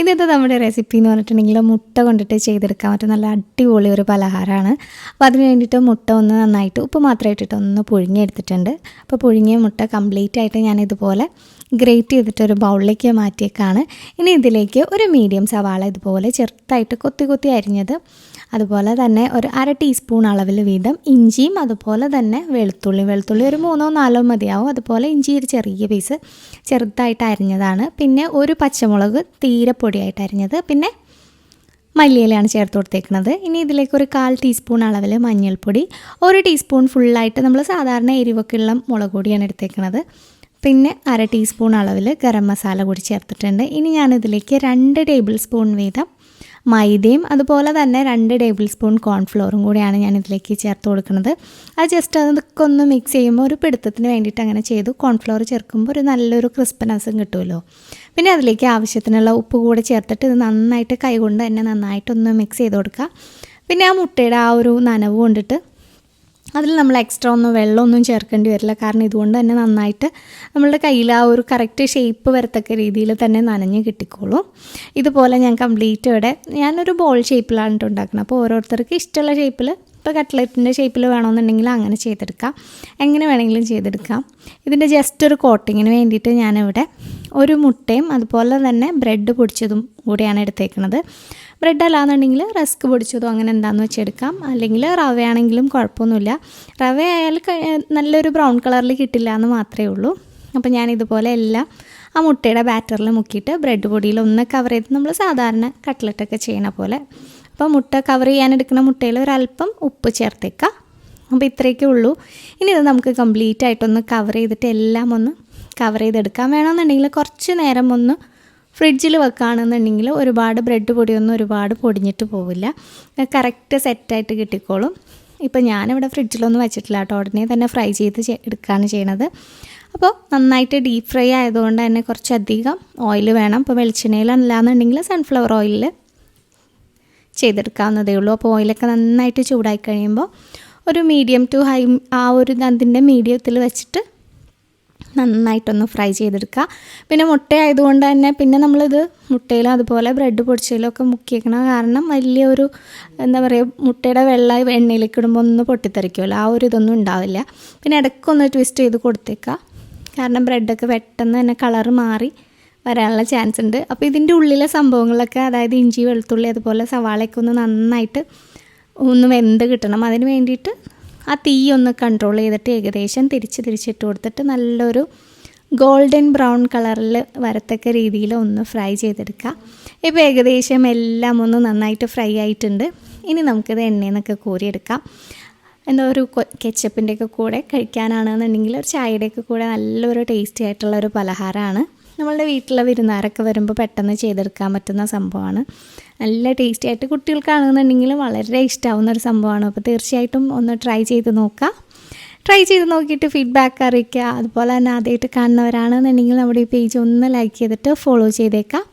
ഇന്നത്തെ നമ്മുടെ റെസിപ്പി എന്ന് പറഞ്ഞിട്ടുണ്ടെങ്കിൽ മുട്ട കൊണ്ടിട്ട് ചെയ്തെടുക്കാൻ പറ്റും നല്ല അടിപൊളി ഒരു പലഹാരമാണ്. അപ്പോൾ അതിന് വേണ്ടിയിട്ട് മുട്ട ഒന്ന് നന്നായിട്ട് ഉപ്പ് മാത്രം ഇട്ടിട്ട് ഒന്ന് പുഴുങ്ങിയെടുത്തിട്ടുണ്ട്. അപ്പോൾ പുഴുങ്ങിയ മുട്ട കംപ്ലീറ്റ് ആയിട്ട് ഞാൻ ഇതുപോലെ ഗ്രേറ്റ് ചെയ്തിട്ട് ഒരു ബൗളിലേക്ക് മാറ്റിയേക്കാണ്. ഇനി ഇതിലേക്ക് ഒരു മീഡിയം സവാള ഇതുപോലെ ചെറുതായിട്ട് കൊത്തി കൊത്തി അരിഞ്ഞത്, അതുപോലെ തന്നെ ഒരു 1/2 ടീസ്പൂൺ അളവിൽ വീതം ഇഞ്ചിയും, അതുപോലെ തന്നെ വെളുത്തുള്ളി ഒരു 3-4 മതിയാവും. അതുപോലെ ഇഞ്ചി ഒരു ചെറിയ പീസ് ചെറുതായിട്ട് അരിഞ്ഞതാണ്. പിന്നെ ഒരു പച്ചമുളക് തീരെ പൊടിയായിട്ട് അരിഞ്ഞത്, പിന്നെ മല്ലിയിലയാണ് ചേർത്ത് കൊടുത്തേക്കുന്നത്. ഇനി ഇതിലേക്ക് ഒരു 1/4 ടീസ്പൂൺ അളവിൽ മഞ്ഞൾപ്പൊടി, 1 ടീസ്പൂൺ ഫുള്ളായിട്ട് നമ്മൾ സാധാരണ എരിവൊക്കെയുള്ള മുളക് പൊടിയാണ് എടുത്തേക്കുന്നത്. പിന്നെ 1/2 ടീസ്പൂൺ അളവിൽ ഗരം മസാല കൂടി ചേർത്തിട്ടുണ്ട്. ഇനി ഞാനിതിലേക്ക് 2 ടേബിൾ സ്പൂൺ വീതം മൈദയും, അതുപോലെ തന്നെ 2 ടേബിൾ സ്പൂൺ കോൺഫ്ലോറും കൂടിയാണ് ഞാൻ ഇതിലേക്ക് ചേർത്ത് കൊടുക്കുന്നത്. അത് ജസ്റ്റ് അതൊക്കെ ഒന്ന് മിക്സ് ചെയ്യുമ്പോൾ ഒരു പിടുത്തത്തിന് വേണ്ടിയിട്ട് അങ്ങനെ ചെയ്തു. കോൺഫ്ലോർ ചേർക്കുമ്പോൾ ഒരു നല്ലൊരു ക്രിസ്പനെസ്സും കിട്ടുമല്ലോ. പിന്നെ അതിലേക്ക് ആവശ്യത്തിനുള്ള ഉപ്പ് കൂടെ ചേർത്തിട്ട് ഇത് നന്നായിട്ട് കൈകൊണ്ട് തന്നെ നന്നായിട്ടൊന്ന് മിക്സ് ചെയ്ത് കൊടുക്കുക. പിന്നെ ആ മുട്ടയുടെ ആ ഒരു നനവ് കൊണ്ടിട്ട് അതിൽ നമ്മൾ എക്സ്ട്രാ ഒന്നും വെള്ളമൊന്നും ചേർക്കേണ്ടി വരില്ല. കാരണം ഇതുകൊണ്ട് തന്നെ നന്നായിട്ട് നമ്മളുടെ കയ്യിൽ ആ ഒരു കറക്റ്റ് ഷേപ്പ് വരത്തക്ക രീതിയിൽ തന്നെ നനഞ്ഞ് കിട്ടിക്കോളും. ഇതുപോലെ ഞാൻ കംപ്ലീറ്റ് ഇവിടെ ഞാനൊരു ബോൾ ഷേപ്പിലാണ് ഉണ്ടാക്കുന്നത്. അപ്പോൾ ഓരോരുത്തർക്ക് ഇഷ്ടമുള്ള ഷേപ്പിൽ, ഇപ്പോൾ കട്ട്ലറ്റിൻ്റെ ഷേപ്പിൽ വേണമെന്നുണ്ടെങ്കിൽ അങ്ങനെ ചെയ്തെടുക്കാം, എങ്ങനെ വേണമെങ്കിലും ചെയ്തെടുക്കാം. ഇതിൻ്റെ ജസ്റ്റ് ഒരു കോട്ടിങ്ങിന് വേണ്ടിയിട്ട് ഞാനിവിടെ ഒരു മുട്ടയും അതുപോലെ തന്നെ ബ്രെഡ് പൊടിച്ചതും കൂടിയാണ് എടുത്തേക്കുന്നത്. ബ്രെഡ് അല്ലാന്നുണ്ടെങ്കിൽ റസ്ക് പൊടിച്ചതോ അങ്ങനെ എന്താണെന്ന് വെച്ചെടുക്കാം, അല്ലെങ്കിൽ റവയാണെങ്കിലും കുഴപ്പമൊന്നുമില്ല. റവ ആയാൽ നല്ലൊരു ബ്രൗൺ കളറിൽ കിട്ടില്ല എന്ന് മാത്രമേ ഉള്ളൂ. അപ്പോൾ ഞാനിതുപോലെ എല്ലാം ആ മുട്ടയുടെ ബാറ്ററിൽ മുക്കിയിട്ട് ബ്രെഡ് പൊടിയിൽ ഒന്ന് കവർ ചെയ്ത് നമ്മൾ സാധാരണ കട്ട്ലറ്റൊക്കെ ചെയ്യണ പോലെ. അപ്പോൾ മുട്ട കവർ ചെയ്യാനെടുക്കുന്ന മുട്ടയിൽ ഒരല്പം ഉപ്പ് ചേർത്തേക്കാം. അപ്പോൾ ഇത്രയൊക്കെ ഉള്ളൂ. ഇനി ഇത് നമുക്ക് കംപ്ലീറ്റ് ആയിട്ടൊന്ന് കവർ ചെയ്തിട്ട് എല്ലാം ഒന്ന് കവർ ചെയ്തെടുക്കാം. വേണമെന്നുണ്ടെങ്കിൽ കുറച്ച് നേരം ഒന്ന് ഫ്രിഡ്ജിൽ വെക്കുകയാണെന്നുണ്ടെങ്കിൽ ഒരുപാട് ബ്രെഡ് പൊടിയൊന്നും ഒരുപാട് പൊടിഞ്ഞിട്ട് പോവില്ല, കറക്റ്റ് സെറ്റായിട്ട് കിട്ടിക്കോളും. ഇപ്പോൾ ഞാനിവിടെ ഫ്രിഡ്ജിലൊന്നും വെച്ചിട്ടില്ല കേട്ടോ, ഉടനെ തന്നെ ഫ്രൈ ചെയ്ത് എടുക്കുകയാണ് ചെയ്യണത്. അപ്പോൾ നന്നായിട്ട് ഡീപ്പ് ഫ്രൈ ആയതുകൊണ്ട് തന്നെ കുറച്ചധികം ഓയിൽ വേണം. ഇപ്പോൾ വെളിച്ചെണ്ണയിലല്ലാന്നുണ്ടെങ്കിൽ സൺഫ്ലവർ ഓയിലിൽ ചെയ്തെടുക്കാവുന്നതേ ഉള്ളൂ. അപ്പോൾ ഓയിലൊക്കെ നന്നായിട്ട് ചൂടായി കഴിയുമ്പോൾ ഒരു മീഡിയം ടു ഹൈ ആ ഒരു അതിൻ്റെ മീഡിയത്തിൽ വെച്ചിട്ട് നന്നായിട്ടൊന്ന് ഫ്രൈ ചെയ്തെടുക്കുക. പിന്നെ മുട്ട ആയതുകൊണ്ട് തന്നെ പിന്നെ നമ്മളിത് മുട്ടയിലും അതുപോലെ ബ്രെഡ് പൊടിച്ചതിലും ഒക്കെ മുക്കിയേക്കണ കാരണം വലിയൊരു എന്താ പറയുക, മുട്ടയുടെ വെള്ള എണ്ണയിലേക്ക് ഇടുമ്പോൾ ഒന്ന് പൊട്ടിത്തെറിക്കുമല്ലോ, ആ ഒരു ഇതൊന്നും ഉണ്ടാവില്ല. പിന്നെ ഇടയ്ക്കൊന്ന് ട്വിസ്റ്റ് ചെയ്ത് കൊടുത്തേക്കുക, കാരണം ബ്രെഡൊക്കെ പെട്ടെന്ന് തന്നെ കളറ് മാറി വരാനുള്ള ചാൻസ് ഉണ്ട്. അപ്പോൾ ഇതിൻ്റെ ഉള്ളിലെ സംഭവങ്ങളൊക്കെ, അതായത് ഇഞ്ചി വെളുത്തുള്ളി അതുപോലെ സവാളയൊക്കെ ഒന്ന് നന്നായിട്ട് ഒന്ന് വെന്ത് കിട്ടണം. അതിന് വേണ്ടിയിട്ട് ആ തീ ഒന്ന് കൺട്രോൾ ചെയ്തിട്ട് ഏകദേശം തിരിച്ചിട്ട് കൊടുത്തിട്ട് നല്ലൊരു ഗോൾഡൻ ബ്രൗൺ കളറിൽ വരത്തക്ക രീതിയിൽ ഒന്ന് ഫ്രൈ ചെയ്തെടുക്കുക. ഇപ്പോൾ ഏകദേശം എല്ലാം ഒന്ന് നന്നായിട്ട് ഫ്രൈ ആയിട്ടുണ്ട്. ഇനി നമുക്കിത് എണ്ണയിൽ നിന്നൊക്കെ കോരിയെടുക്കാം. എന്താ ഒരു കെച്ചപ്പിൻ്റെയൊക്കെ കൂടെ കഴിക്കാനാണെന്നുണ്ടെങ്കിൽ ഒരു ചായയുടെയൊക്കെ കൂടെ നല്ലൊരു ടേസ്റ്റി ആയിട്ടുള്ളൊരു പലഹാരമാണ്. നമ്മളുടെ വീട്ടിലെ വിരുന്നാരൊക്കെ വരുമ്പോൾ പെട്ടെന്ന് ചെയ്തെടുക്കാൻ പറ്റുന്ന സംഭവമാണ്. നല്ല ടേസ്റ്റി ആയിട്ട് കുട്ടികൾക്കാണെന്നുണ്ടെങ്കിൽ വളരെ ഇഷ്ടമാവുന്ന ഒരു സംഭവമാണ്. അപ്പോൾ തീർച്ചയായിട്ടും ഒന്ന് ട്രൈ ചെയ്ത് നോക്കുക. ട്രൈ ചെയ്ത് നോക്കിയിട്ട് ഫീഡ്ബാക്ക് അറിയിക്കുക. അതുപോലെ തന്നെ ആദ്യമായിട്ട് കാണുന്നവരാണെന്നുണ്ടെങ്കിൽ നമ്മുടെ ഈ പേജ് ഒന്ന് ലൈക്ക് ചെയ്തിട്ട് ഫോളോ ചെയ്തേക്കാം.